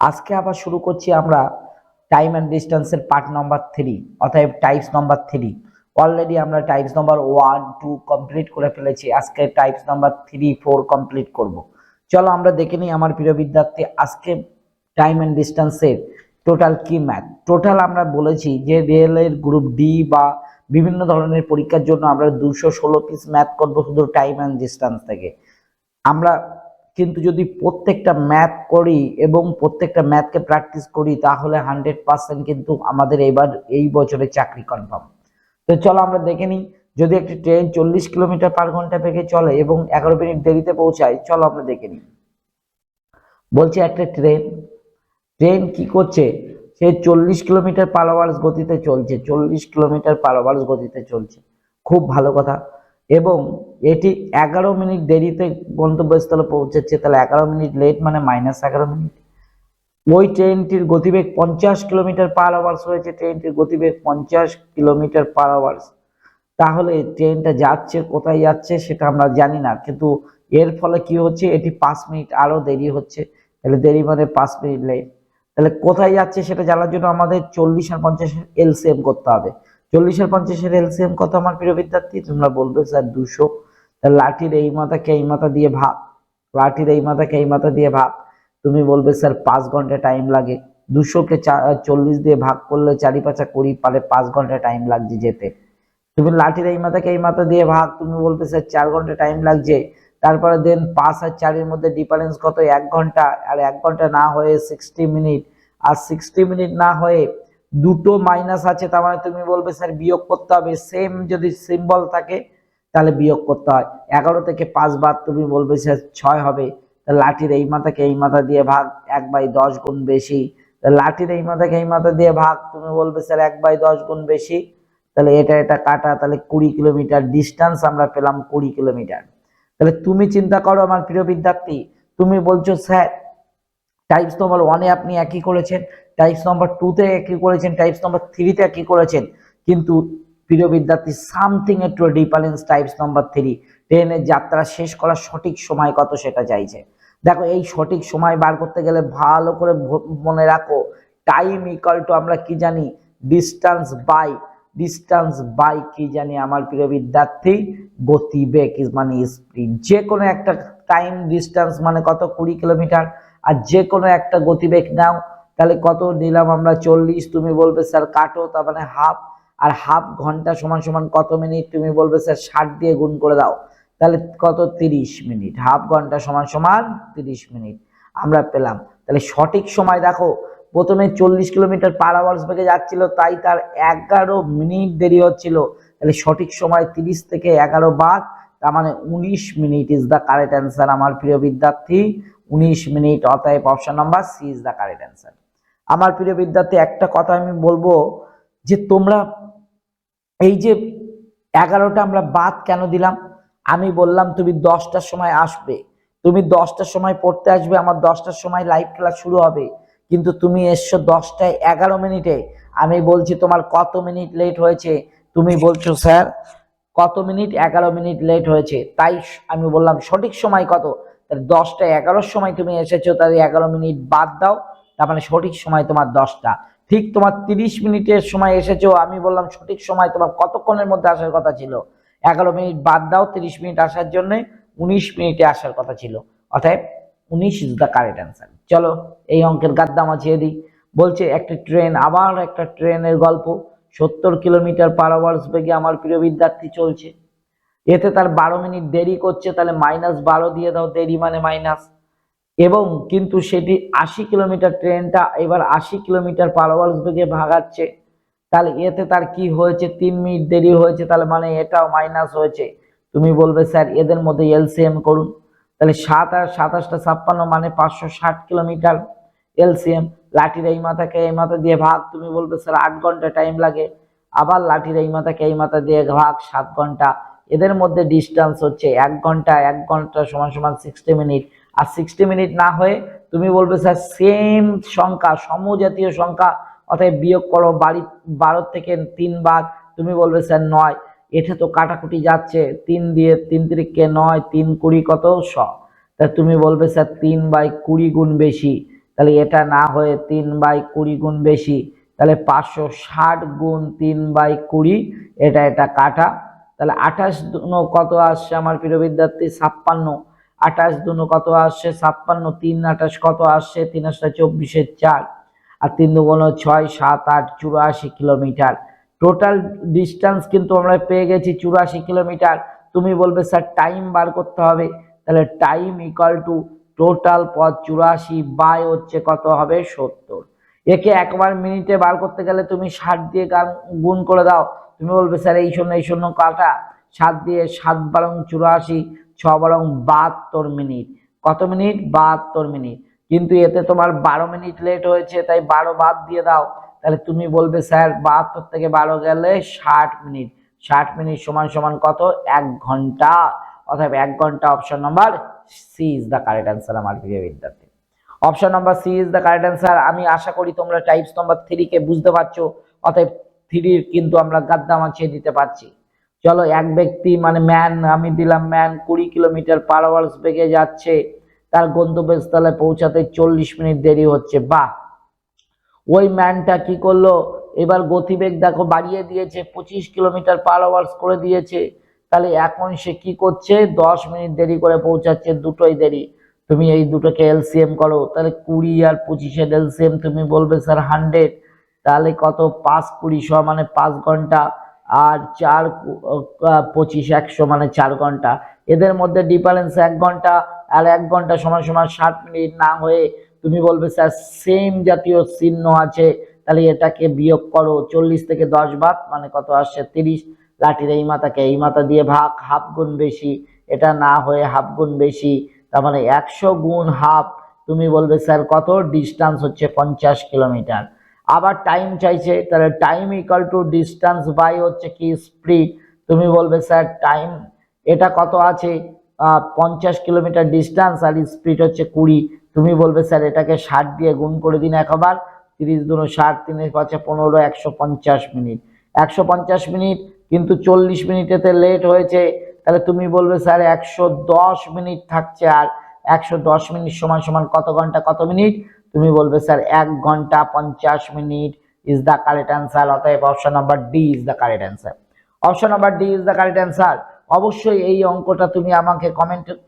আজকে আবার শুরু করছি আমরা টাইম অ্যান্ড ডিস্টেন্সের পার্ট নাম্বার 3, অতএব টাইপস নাম্বার 3। অলরেডি আমরা টাইপস নাম্বার 1 2 কমপ্লিট করে ফেলেছি। আজকে টাইপস নাম্বার 3 4 কমপ্লিট করব। চলো আমরা দেখে নিই আমার প্রিয় বিদ্যার্থী, আজকে টাইম অ্যান্ড ডিস্টেন্সের টোটাল কি ম্যাথ। টোটাল আমরা বলেছি যে রেলের গ্রুপ ডি বা বিভিন্ন ধরনের পরীক্ষার জন্য আমরা 216 পিস ম্যাথ করবো শুধু টাইম অ্যান্ড ডিস্টেন্স থেকে। আমরা কিন্তু যদি প্রত্যেকটা ম্যাথ করি এবং প্রত্যেকটা ম্যাথকে প্র্যাকটিস করি তাহলে 100% কিন্তু আমাদের এবার এই বছরে চাকরি কনফার্ম। তো চলো আমরা দেখে নিই, যদি একটি ট্রেন 40 কিলোমিটার পার ঘন্টা বেগে চলে এবং 11 মিনিট দেরিতে পৌঁছায়, চলো আমরা দেখে নিই। বলছে একটা ট্রেন কি করছে, সে 40 কিলোমিটার পার আওয়ার গতিতে চলছে, 40 কিলোমিটার পার আওয়ার গতিতে চলছে। খুব ভালো কথা। এবং এটি 11 মিনিট দেরিতে গন্তব্যস্থলে পৌঁছেছে, তাহলে 11 মিনিট লেট মানে -11 মিনিট। ওই ট্রেনটির গতিবেগ 50 কিলোমিটার পার আওয়ার্স হয়েছে, ট্রেনটির গতিবেগ 50 কিলোমিটার পার আওয়ার্স। তাহলে ট্রেনটা যাচ্ছে কোথায় যাচ্ছে সেটা আমরা জানি না, কিন্তু এর ফলে কি হচ্ছে, এটি 5 মিনিট আরো দেরি হচ্ছে, তাহলে দেরি মানে 5 মিনিট লেট। তাহলে কোথায় যাচ্ছে সেটা জানার জন্য আমাদের 40 আর 50 এর এলসিএম করতে হবে। 40 আর 50 এর এলসিএম কত আমার প্রিয় বিদ্যার্থী? তোমরা বলবে স্যার 200। তাহলে লাঠির এই মাথাকে এই মাথা দিয়ে ভাগ, লাঠির এই মাথাকে এই মাথা দিয়ে ভাগ। তুমি বলবে স্যার 5 ঘন্টা টাইম লাগে। 200 কে 40 দিয়ে ভাগ করলে 4 5 20, পারে 5 ঘন্টা টাইম লাগছে যেতে। তুমি লাঠির এই মাথাকে এই মাথা দিয়ে ভাগ, তুমি বলতে স্যার 4 ঘন্টা টাইম লাগছে। তারপরে দেন 5 আর 4 এর মধ্যে ডিফারেন্স কত? 1 ঘন্টা। আর 1 ঘন্টা না হয়ে 60 মিনিট, আর 60 মিনিট না হয়ে দুটো মাইনাস আছে, তার মানে তুমি বলবে স্যার বিয়োগ করতে হবে। সেম যদি সিম্বল থাকে তাহলে বিয়োগ করতে হয়। 11 থেকে 5 বাদ, তুমি বলবে স্যার 6 হবে। লাঠির এই মাথাকে এই মাথা দিয়ে ভাগ, 1/10 গুণ বেশি। লাঠির এই মাথাকে এই মাথা দিয়ে ভাগ, তুমি বলবে স্যার 1/10 গুণ বেশি। তাহলে এটা কাটা, তাহলে 20 কিলোমিটার ডিস্টেন্স আমরা পেলাম, 20 কিলোমিটার। তাহলে তুমি চিন্তা করো আমার প্রিয় বিদ্যার্থী, তুমি বলছো স্যার টাইপস নম্বর 1 এ আপনি একই করেছেন, টাইপস নম্বর 2 তে একই করেছেন, টাইপস নম্বর 3 তে একই করেছেন, কিন্তু প্রিয় বিদ্যার্থী সামথিং একটু ডিফারেন্স। টাইপস নম্বর 3 ট্রেনের যাত্রা শেষ করার সঠিক সময় কত সেটা চাইছে। দেখো এই সঠিক সময় বার করতে গেলে ভালো করে মনে রাখো, টাইম ইকুয়াল টু আমরা কি জানি, ডিস্টেন্স বাই কি জানি আমার প্রিয় বিদ্যার্থী, গতিবেগ মানে স্পিড। যে কোনো একটা টাইম ডিস্টেন্স মানে কত? 20 কিলোমিটার। আর যে কোনো একটা গতিবেগ নাও, তাহলে কত নিলাম আমরা? 40। তুমি বলবে স্যার কাটো, তার মানে হাফ। আর হাফ ঘন্টা সমান সমান কত মিনিট? তুমি বলবে স্যার 60 দিয়ে গুণ করে দাও, তাহলে কত? 30 মিনিট। হাফ ঘন্টা সমান সমান 30 মিনিট আমরা পেলাম। তাহলে সঠিক সময় দেখো, প্রথমে 40 কিলোমিটার পার আওয়ার্স বেগে যাচ্ছিল, তাই তার 11 মিনিট দেরি হচ্ছিল। তাহলে সঠিক সময় 30 থেকে 11 বাদ, তার মানে 19 minute is the correct answer আমার প্রিয় বিদ্যার্থী। 19 মিনিট, অতএব option number C is the correct answer. আমার প্রিয় বিদ্যার্থী একটা কথা আমি বলবো, যে তোমরা এই যে 11টা আমরা বাদ কেন দিলাম? আমি বললাম তুমি 10টার সময় আসবে, তুমি 10টার সময় পড়তে আসবে, আমার 10টার সময় লাইভ ক্লাস শুরু হবে, কিন্তু তুমি এসছো 10টায় 11 মিনিটে। আমি বলছি তোমার কত মিনিট লেট হয়েছে, তুমি বলছো স্যার কত মিনিট? 11 মিনিট লেট হয়েছে। তাই আমি বললাম সঠিক সময় কত? 10টায় 11 সময় তুমি এসেছো, তাহলে 11 মিনিট বাদ দাও, তার মানে সঠিক সময় তোমার 10টা। ঠিক তোমার 30 মিনিটের সময় এসেছো, আমি বললাম সঠিক সময় তোমার কতক্ষণের মধ্যে আসার কথা ছিল? 11 মিনিট বাদ দাও 30 মিনিট আসার জন্য, 19 মিনিটে আসার কথা ছিল। অতএব 19 ইজ দ্য কারেক্ট অ্যান্সার। চলো এই অঙ্কের গাদ্দা মাছিয়ে দিই। বলছে একটি ট্রেন, আবার একটা ট্রেনের গল্প, 70 কিলোমিটার পার আওয়ার্স বেগে আমার প্রিয় বিদ্যার্থী চলছে, এতে তার 12 মিনিট দেরি করছে, তাহলে -12 দিয়ে দাও, দেরি মানে মাইনাস। এবং কিন্তু সেটি 80 কিলোমিটার, ট্রেনটা এবার 80 কিলোমিটার পার আওয়ার্স বেগে ভাগাচ্ছে, তাহলে এতে তার কি হয়েছে? 3 মিনিট দেরি হয়েছে, তাহলে মানে এটাও মাইনাস হয়েছে। তুমি বলবে স্যার এদের মধ্যে এলসিএম করুন, তাহলে 7 আর 27টা 56 মানে 560 কিলোমিটার এলসিএম। লাঠির এই মাথাকে এই মাথা দিয়ে ভাগ, তুমি বলবে স্যার 8 ঘন্টা টাইম লাগে। আবার লাঠির এই মাথাকে এই মাথা দিয়ে ভাগ, 7 ঘন্টা। এদের মধ্যে ডিস্টেন্স হচ্ছে 1 ঘন্টা, 1 ঘন্টা সমান সমান 60 মিনিট। আর 60 মিনিট না হয়ে তুমি বলবে স্যার সেম সংখ্যা, সমজাতীয় সংখ্যা, অতএব বিয়োগ করো 12 থেকে 3 বাদ, তুমি বলবে স্যার 9। এটা তো কাটাকুটি যাচ্ছে, 3 দিয়ে 3 তিরিকে 9, 3 20 কত? 100। তা তুমি বলবে স্যার 3/20 গুণ বেশি, তাহলে এটা না হয়ে 3/20 গুণ বেশি, তাহলে 560 গুণ 3/20, এটা কাটা। তাহলে 28 দুনো কত আসছে আমার প্রিয় বিদ্যার্থী? 56। 28 দুনো কত আসছে? 56। 3 28 কত আসছে? 3 8 24 4, আর 3 দুগুণ 6, 7 8 84 কিলোমিটার। টোটাল ডিস্টেন্স কিন্তু আমরা পেয়ে গেছি 84 কিলোমিটার। তুমি বলবে স্যার টাইম বার করতে হবে, তাহলে টাইম ইকুয়াল টু টোটাল পথ 84 বাই হচ্ছে কত হবে? 70। একে একবার মিনিটে বার করতে গেলে তুমি 60 দিয়ে গুণ করে দাও। তুমি বলবে স্যার এই শূন্য কাটা, 7 দিয়ে 7 বারং 84, 6 বারং 72 মিনিট। কত মিনিট? 72 মিনিট। কিন্তু এতে তোমার 12 মিনিট লেট হয়েছে, তাই 12 বাদ দিয়ে দাও। তাহলে তুমি বলবে স্যার 72 থেকে 12 গেলে 60 মিনিট। 60 মিনিট সমান সমান কত? 1 ঘন্টা। অতএব 1 ঘন্টা। Option number C is the correct answer আমার প্রিয় বিদ্যার্থী। Option number C is the correct answer. আমি আশা করি তোমরা টাইপস নাম্বার 3 কে বুঝতে পারছো। অতএব 3 কিন্তু আমরা গাদ্দা মাছিয়ে দিতে পারছি। চলো, এক ব্যক্তি মানে ম্যান, আমি দিলাম ম্যান 20 কিলোমিটার পার আওয়ার বেগে যাচ্ছে, তার গন্তব্যস্থলে পৌঁছাতে 40 মিনিট দেরি হচ্ছে। বাহ! ওই ম্যানটা কি করলো? এবার গতিবেগ দেখো বাড়িয়ে দিয়েছে, 25 কিলোমিটার পার আওয়ার করে দিয়েছে। তাহলে এখন সে কি করছে? 10 মিনিট দেরি করে পৌঁছাচ্ছে, দুটোই দেরি। তুমি এই দুটোকে এলসিএম করো, তাহলে 20 আর 25 এলসিএম তুমি বলবে স্যার 100। তাহলে কত? 5 20 মানে 5 ঘন্টা, আর 4 25 100 মানে 4 ঘন্টা। এদের মধ্যে ডিফারেন্স 1 ঘন্টা, আর 1 ঘন্টা সমান সমান 60 মিনিট না হয়ে তুমি বলবে স্যার সেম জাতীয় চিহ্ন আছে, তাহলে এটাকে বিয়োগ করো। 40 থেকে 10 বাদ মানে কত আসছে? 30। লাঠির এই মাথাকে এই মাথা দিয়ে ভাগ, হাফ গুণ বেশি, এটা না হয়ে হাফ গুণ বেশি, তার মানে 100 গুণ হাফ। তুমি বলবে স্যার কত? ডিস্টেন্স হচ্ছে 50 কিলোমিটার। আবার টাইম চাইছে, তাহলে time equal to distance by হচ্ছে কি? স্পিড। তুমি বলবে স্যার টাইম এটা কত আছে? 50 কিলোমিটার ডিস্টেন্স, আর স্পিড হচ্ছে 20। তুমি বলবে স্যার এটাকে 60 দিয়ে গুণ করে দিন একবার। 30 দুনো 60, 3 5 15, 150 মিনিট। 150 মিনিট, কিন্তু 40 মিনিটেতে লেট হয়েছে। তাহলে তুমি বলবে স্যার 110 মিনিট থাকছে, আর 110 মিনিট সমান সমান কত ঘন্টা কত মিনিট? তুমি বলবে স্যার 1 ঘন্টা 50 minute is the correct answer. অতএব option number D is the correct answer. Option number D is the correct answer. অবশ্যই এই অঙ্কটা তুমি আমাকে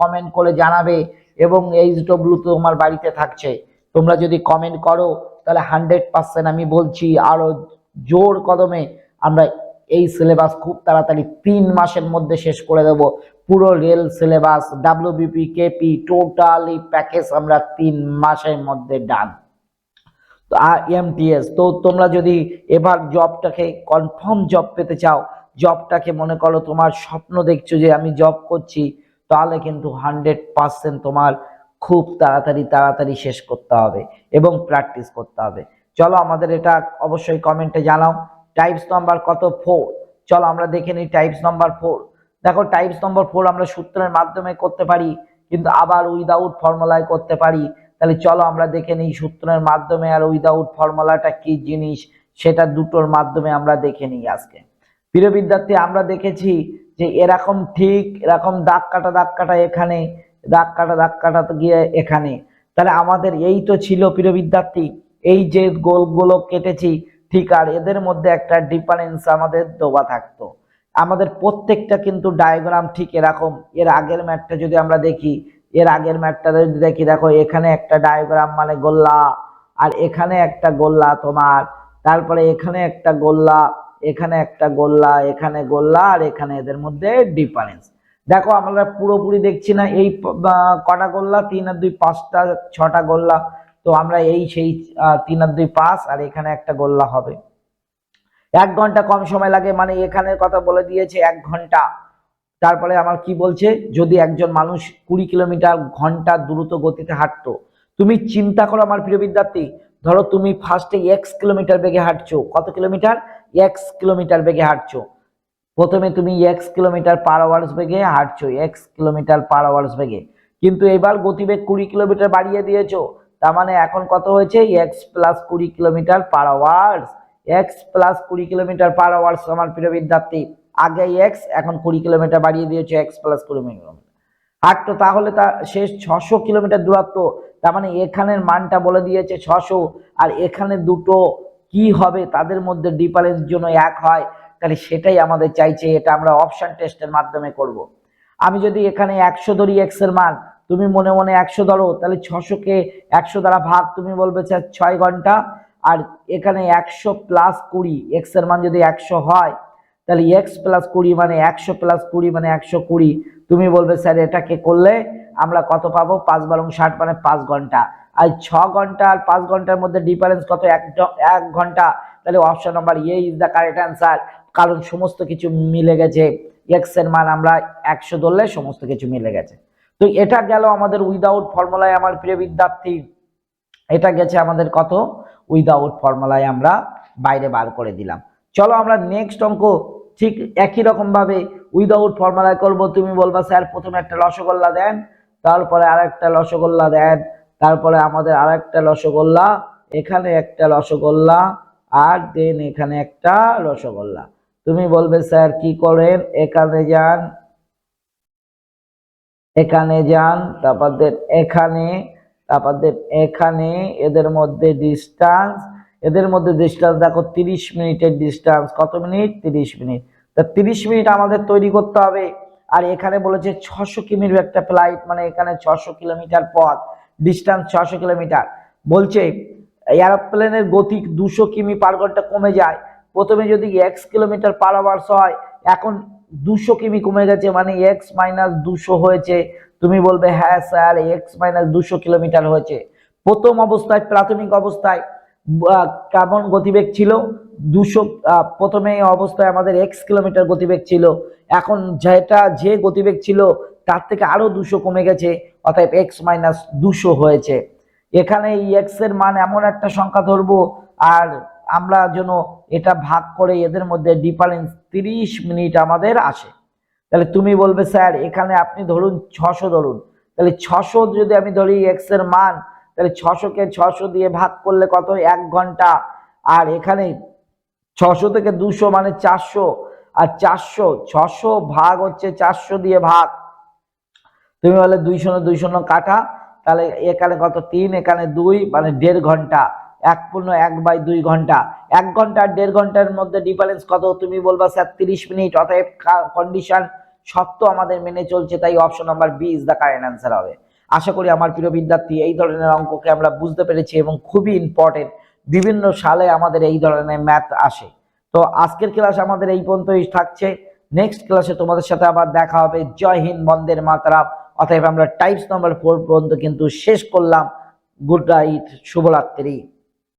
কমেন্ট করে জানাবে, এবং এইচডব্লিউ তোমার বাড়িতে থাকছে। তোমরা যদি কমেন্ট করো তাহলে 100% আমি বলছি আরো জোর কদমে আমরা এই সিলেবাস খুব তাড়াতাড়ি 3 মাসের মধ্যে শেষ করে দেব। পুরো rail syllabus, WBP, KP, totally package আমরা 3 মাসের মধ্যে ডান। তো এমটিএস, তো তোমরা যদি এবার জবটাকে কনফার্ম জব পেতে চাও, জবটাকে মনে করো তোমার স্বপ্ন দেখছো যে আমি জব করছি, তাহলে কিন্তু 100% তোমার খুব তাড়াতাড়ি শেষ করতে হবে এবং প্র্যাকটিস করতে হবে। চলো আমাদের এটা অবশ্যই কমেন্টে জানাও। টাইপস নাম্বার কত? 4। চলো আমরা দেখে নিই টাইপস নাম্বার 4। দেখো টাইপস নাম্বার 4 আমরা সূত্রের মাধ্যমে করতে পারি, কিন্তু আবার উইদাউট ফর্মুলায় করতে পারি। তাহলে চলো আমরা দেখে নিই সূত্রের মাধ্যমে আর উইদাউট ফর্মুলাটা কি জিনিস, সেটা দুটোর মাধ্যমে আমরা দেখে নিই আজকে। প্রিয় বিদ্যার্থী, আমরা দেখেছি যে এরকম ঠিক এরকম দাগ কাটা এখানে, দাগ কাটা গিয়ে এখানে। তাহলে আমাদের এই তো ছিল প্রিয় বিদ্যার্থী, এই যে গোলগুলো কেটেছি ঠিক, আর এদের মধ্যে একটা ডিফারেন্স আমাদের দেওয়া থাকতো। আমাদের প্রত্যেকটা কিন্তু ডায়াগ্রাম ঠিক এরকম। এর আগের ম্যাথটা যদি আমরা দেখি, এর আগের ম্যাথটা যদি দেখি, দেখো এখানে একটা ডায়াগ্রাম মানে গোল্লা, আর এখানে একটা গোল্লা তোমার, তারপরে এখানে একটা গোল্লা, এখানে একটা গোল্লা, এখানে গোল্লা, আর এখানে এদের মধ্যে ডিফারেন্স। দেখো আমরা পুরোপুরি দেখছি না এই কটা গোল্লা, 3 আর 2 5টা 6টা গোল্লা। তো আমরা এই সেই 3 আর 2 5, আর এখানে একটা গোল্লা হবে। 1 ঘন্টা কম সময় লাগে, মানে এখানের কথা বলে দিয়েছে 1 ঘন্টা। তারপরে আমার কি বলছে? যদি একজন মানুষ 20 কিলোমিটার ঘন্টা দ্রুত গতিতে হাঁটতো, তুমি চিন্তা করো আমার প্রিয় বিদ্যার্থী, ধরো তুমি ফার্স্টে x কিলোমিটার বেগে হাঁটছো। কত কিলোমিটার? x কিলোমিটার বেগে হাঁটছো। প্রথমে তুমি x কিলোমিটার পার আওয়ার্স বেগে হাঁটছো, x কিলোমিটার পার আওয়ার্স বেগে, কিন্তু এবার গতিবেগ 20 কিলোমিটার বাড়িয়ে দিয়েছো। তার মানে এখন কত হয়েছে? x প্লাস 20 কিলোমিটার পার আওয়ার্স। x প্লাস 20 কিলোমিটার পার আওয়ার্স আমার প্রিয় বিদ্যার্থী। আগে x, এখন 20 কিলোমিটার বাড়িয়ে দিয়েছে, x প্লাস 20 কিলোমিটার হাঁটতো। তাহলে তার শেষ 600 কিলোমিটার দূরত্ব, তার মানে এখানের মানটা বলে দিয়েছে 600, আর এখানে দুটো কি হবে তাদের মধ্যে ডিফারেন্স জন্য এক হয়, তাহলে সেটাই আমাদের চাইছে। এটা আমরা অপশন টেস্টের মাধ্যমে করব। আমি যদি এখানে 100 ধরি এক্স এর মান, তুমি মনে মনে 100 ধরো, তাহলে 600 কে 100 দ্বারা ভাগ, তুমি বলবে স্যার 6 ঘন্টা। আর এখানে 100 প্লাস 20, এক্স এর মান যদি 100 হয় তাহলে এক্স প্লাস 20 মানে 100 প্লাস 20 মানে 120। তুমি বলবে স্যার এটাকে করলে আমরা কত পাবো, 5 বারং 60 মানে 5 ঘন্টা। আর 6 ঘন্টা আর 5 ঘন্টার মধ্যে ডিফারেন্স কত, 1 ঘন্টা। তাহলে option number A is the correct answer, কারণ সমস্ত কিছু মিলে গেছে। এক্স এর মান আমরা 100 ধরলে সমস্ত কিছু মিলে গেছে। তো এটা গেল আমাদের উইদাউট ফর্মুলায় আমার প্রিয় বিদ্যার্থী, এটা গেছে আমাদের কত, উইদাউট ফর্মুলায় আমরা বাইরে বার করে দিলাম। চলো আমরা নেক্সট অঙ্ক ঠিক একই রকম ভাবে উইদাউট ফর্মুলায় করব। তুমি বলবা স্যার প্রথমে একটা রসগোল্লা দেন, তারপরে আরেকটা রসগোল্লা দেন, তারপরে আমাদের আরেকটা রসগোল্লা, এখানে একটা রসগোল্লা, আর দেন এখানে একটা রসগোল্লা। তুমি বলবে স্যার কি করেন, এখানে যান, এখানে যান, তারপর দেন এখানে, তারপর দেন এখানে, এদের মধ্যে ডিস্টেন্স, এদের মধ্যে ডিস্টেন্স দেখো 30 মিনিটের ডিস্টেন্স। কত মিনিট, 30 মিনিট। তা 30 মিনিট আমাদের তৈরি করতে হবে। আর এখানে বলেছে 600 কিমির একটা ফ্লাইট, মানে এখানে 600 কিলোমিটার পথ, ডিস্টেন্স 600 কিলোমিটার। বলছে এরোপ্লেনের গতি 200 কিমি পার ঘন্টা কমে যায়। প্রথমে যদি x কিলোমিটার পার আওয়ার্স হয়, এখন 200 কিমি কমে গেছে, মানে x মাইনাস 200 হয়েছে। তুমি বলবে হ্যাঁ স্যার x মাইনাস 200 কিলোমিটার হয়েছে। প্রথম অবস্থায়, প্রাথমিক অবস্থায় কেমন গতিবেগ ছিল, 200, প্রথমে অবস্থায় আমাদের x কিলোমিটার গতিবেগ ছিল, এখন যেটা যে গতিবেগ ছিল তার থেকে আরো 200 কমে গেছে, অতএব x মাইনাস 200 হয়েছে। এখানে এই x এর মান এমন একটা সংখ্যা ধরবো, আর আমরা যেন এটা ভাগ করে এদের মধ্যে ডিফারেন্স 30 মিনিট আমাদের আসে। তাহলে তুমি বলবে স্যার এখানে আপনি ধরুন 600 ধরুন, তাহলে 600 যদি আমি ধরি এক্স এর মান, তাহলে 600 কে 600 দিয়ে ভাগ করলে কত, 1 ঘন্টা। আর এখানে 600 থেকে 200 মানে 400, আর 600 ভাগ হচ্ছে 400 দিয়ে ভাগ, তুমি বলে 200 কাটা, তাহলে এখানে কত 3, এখানে 2, মানে 1.5 ঘন্টা। 1/1/2 ঘন্টা। 1 ঘন্টা আর 1.5 ঘন্টার মধ্যে ডিফারেন্স কত, তুমি বলবা স্যার 30 মিনিট। অতএব কন্ডিশন সত্য আমাদের মেনে চলছে, তাই option number B is the correct answer হবে। আশা করি আমার প্রিয় বিদ্যার্থী এই ধরনের অঙ্ককে আমরা বুঝতে পেরেছি এবং খুবই ইম্পর্টেন্ট, বিভিন্ন সালে আমাদের এই ধরনের ম্যাথ আসে। তো আজকের ক্লাস আমাদের এই পর্যন্তই থাকছে। নেক্সট ক্লাসে তোমাদের সাথে আবার দেখা হবে। জয় হিন্দ, বন্দের মাতরম। অতএব আমরা টাইপস নাম্বার 4 পর্যন্ত কিন্তু শেষ করলাম। গুড নাইট, শুভরাত্রি।